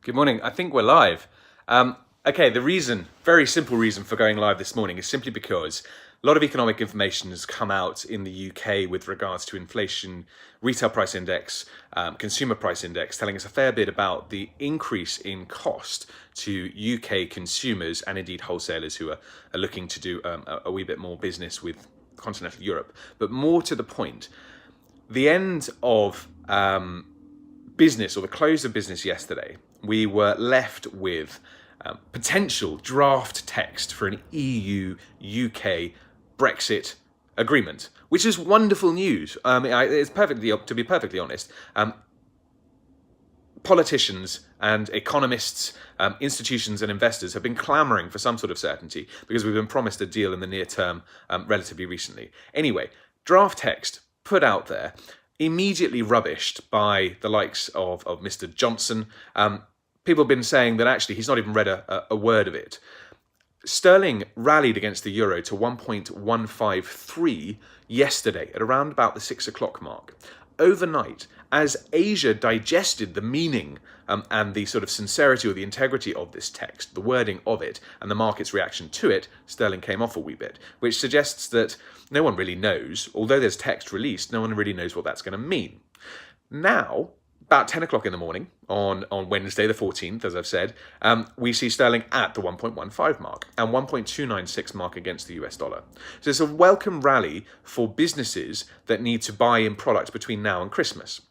Good morning. I think we're live. Okay, the reason, very simple reason for going live this morning is simply because a lot of economic information has come out in the UK with regards to inflation, retail price index, consumer price index, telling us a fair bit about the increase in cost to UK consumers and indeed wholesalers who are looking to do a wee bit more business with continental Europe. But more to the point, the end of business, or the close of business yesterday, we were left with potential draft text for an EU-UK Brexit agreement, which is wonderful news. It's perfectly, to be perfectly honest, politicians and economists, institutions and investors have been clamouring for some sort of certainty because we've been promised a deal in the near term relatively recently. Anyway, draft text put out there, immediately rubbished by the likes of Mr. Johnson. People have been saying that actually he's not even read a word of it. Sterling rallied against the euro to 1.153 yesterday at around about the 6 o'clock mark. Overnight, as Asia digested the meaning and the sort of sincerity or the integrity of this text, the wording of it, and the market's reaction to it, sterling came off a wee bit, which suggests that no one really knows, although there's text released, no one really knows what that's going to mean. Now, about 10 o'clock in the morning on Wednesday the 14th, as I've said, we see sterling at the 1.15 mark and 1.296 mark against the US dollar. So it's a welcome rally for businesses that need to buy in product between now and Christmas.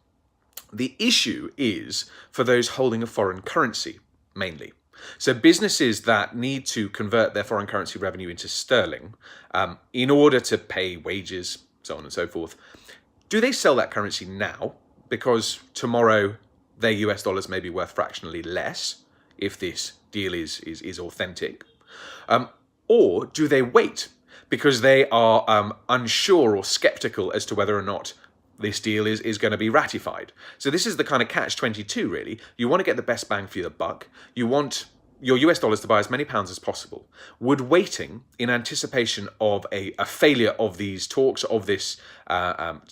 The issue is for those holding a foreign currency, mainly. So businesses that need to convert their foreign currency revenue into sterling in order to pay wages, so on and so forth, do they sell that currency now? Because tomorrow their US dollars may be worth fractionally less if this deal is authentic. Or do they wait because they are unsure or skeptical as to whether or not this deal is going to be ratified? So this is the kind of catch-22, really. You want to get the best bang for your buck. You want your US dollars to buy as many pounds as possible. Would waiting in anticipation of a failure of these talks, of this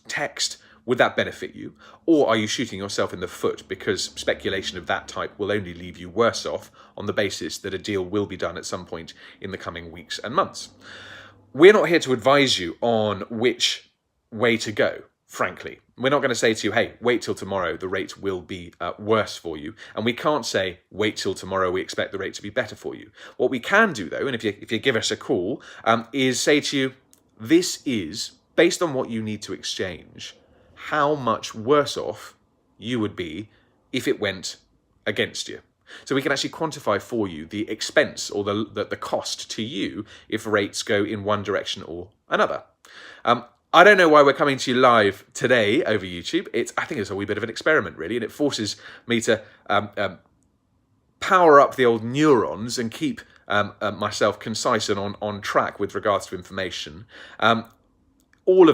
text, would that benefit you? Or are you shooting yourself in the foot because speculation of that type will only leave you worse off on the basis that a deal will be done at some point in the coming weeks and months? We're not here to advise you on which way to go, frankly. We're not going to say to you, hey, wait till tomorrow, the rate will be worse for you. And we can't say, wait till tomorrow, we expect the rate to be better for you. What we can do, though, and if you give us a call, is say to you, this is, based on what you need to exchange, how much worse off you would be if it went against you. So we can actually quantify for you the expense or the cost to you if rates go in one direction or another. I don't know why we're coming to you live today over YouTube. I think it's a wee bit of an experiment, really, and it forces me to power up the old neurons and keep myself concise and on track with regards to information. All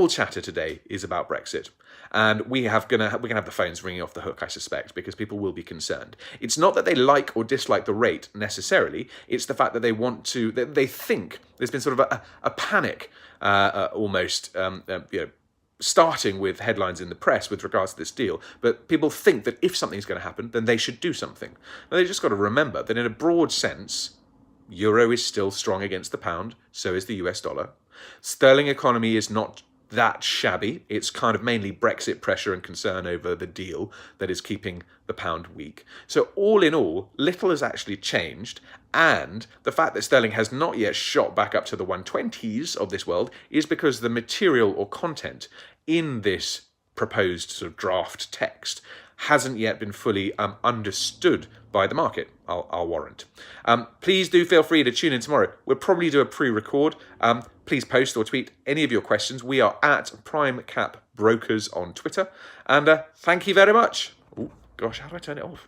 chatter today is about Brexit. And we're going to have the phones ringing off the hook, I suspect, because people will be concerned. It's not that they like or dislike the rate necessarily. It's the fact that they think there's been sort of a panic almost, starting with headlines in the press with regards to this deal. But people think that if something's going to happen, then they should do something. Now, they just got to remember that in a broad sense, euro is still strong against the pound, so is the US dollar. Sterling economy is not that shabby. It's kind of mainly Brexit pressure and concern over the deal that is keeping the pound weak. So all in all, little has actually changed. And the fact that sterling has not yet shot back up to the 120s of this world is because the material or content in this proposed sort of draft text hasn't yet been fully understood by the market, I'll warrant. Please do feel free to tune in tomorrow. We'll probably do a pre-record. Please post or tweet any of your questions. We are at PrimeCap Brokers on Twitter. And thank you very much. Oh, gosh, how do I turn it off?